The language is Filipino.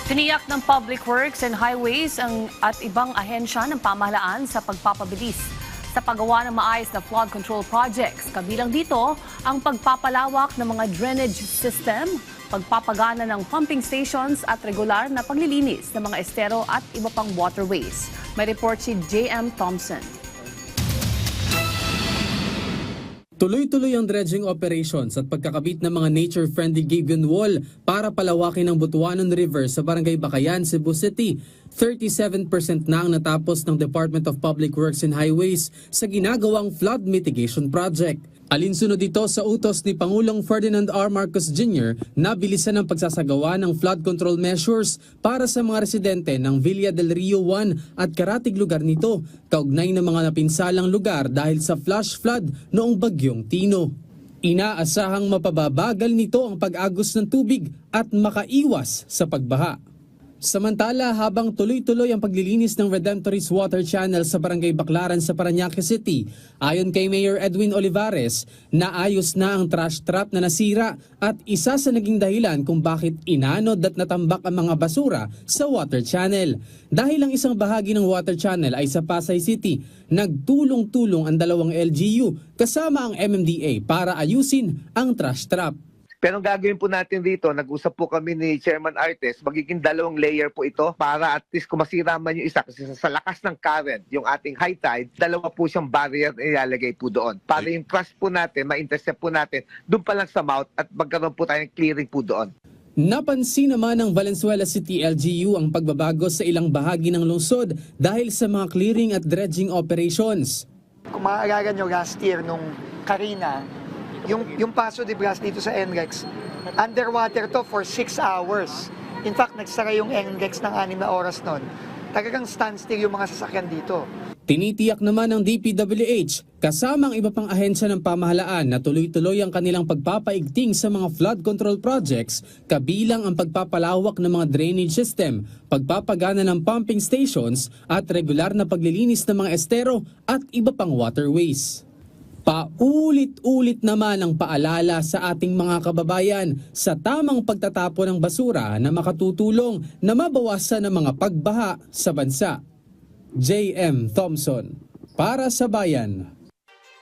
Tiniyak ng Public Works and Highways at ibang ahensya ng pamahalaan sa pagpapabilis sa paggawa ng maayos na flood control projects. Kabilang dito ang pagpapalawak ng mga drainage system, pagpapagana ng pumping stations at regular na paglilinis ng mga estero at iba pang waterways. May report si J.M. Thompson. Tuloy-tuloy ang dredging operations at pagkakabit ng mga nature-friendly Gabion Wall para palawakin ang Butuanon River sa Barangay Bakayan, Cebu City. 37% na ang natapos ng Department of Public Works and Highways sa ginagawang flood mitigation project. Alinsunod ito sa utos ni Pangulong Ferdinand R. Marcos Jr. na bilisan ang pagsasagawa ng flood control measures para sa mga residente ng Villa del Rio 1 at karatig lugar nito, kaugnay ng mga napinsalang lugar dahil sa flash flood noong bagyong Tino. Inaasahang mapababagal nito ang pag-agos ng tubig at makaiwas sa pagbaha. Samantala, habang tuloy-tuloy ang paglilinis ng Redemptorist Water Channel sa Barangay Baclaran sa Parañaque City, ayon kay Mayor Edwin Olivares, naayos na ang trash trap na nasira at isa sa naging dahilan kung bakit inanod at natambak ang mga basura sa water channel. Dahil ang isang bahagi ng water channel ay sa Pasay City, nagtulong-tulong ang dalawang LGU kasama ang MMDA para ayusin ang trash trap. Pero ang gagawin po natin dito, nag-usap po kami ni Chairman Artes, magiging 2 layer po ito para at least kung masira man yung isa, kasi sa lakas ng current, yung ating high tide, 2 po siyang barrier na ilalagay po doon. Para yung crush po natin, ma-intercept po natin, doon pa lang sa mouth at magkaroon po tayong clearing po doon. Napansin naman ng Valenzuela City LGU ang pagbabago sa ilang bahagi ng lungsod dahil sa mga clearing at dredging operations. Kung maaalala nyo last year nung Karina, yung Paso de Bras dito sa NREX, underwater to for 6 hours. In fact, nagsara yung NREX ng 6 na oras nun. Talagang standstill yung mga sasakyan dito. Tinitiyak naman ng DPWH kasama ang iba pang ahensya ng pamahalaan na tuloy-tuloy ang kanilang pagpapaigting sa mga flood control projects, kabilang ang pagpapalawak ng mga drainage system, pagpapagana ng pumping stations at regular na paglilinis ng mga estero at iba pang waterways. Paulit-ulit naman ang paalala sa ating mga kababayan sa tamang pagtatapon ng basura na makatutulong na mabawasan ang mga pagbaha sa bansa. J.M. Thompson, para sa Bayan.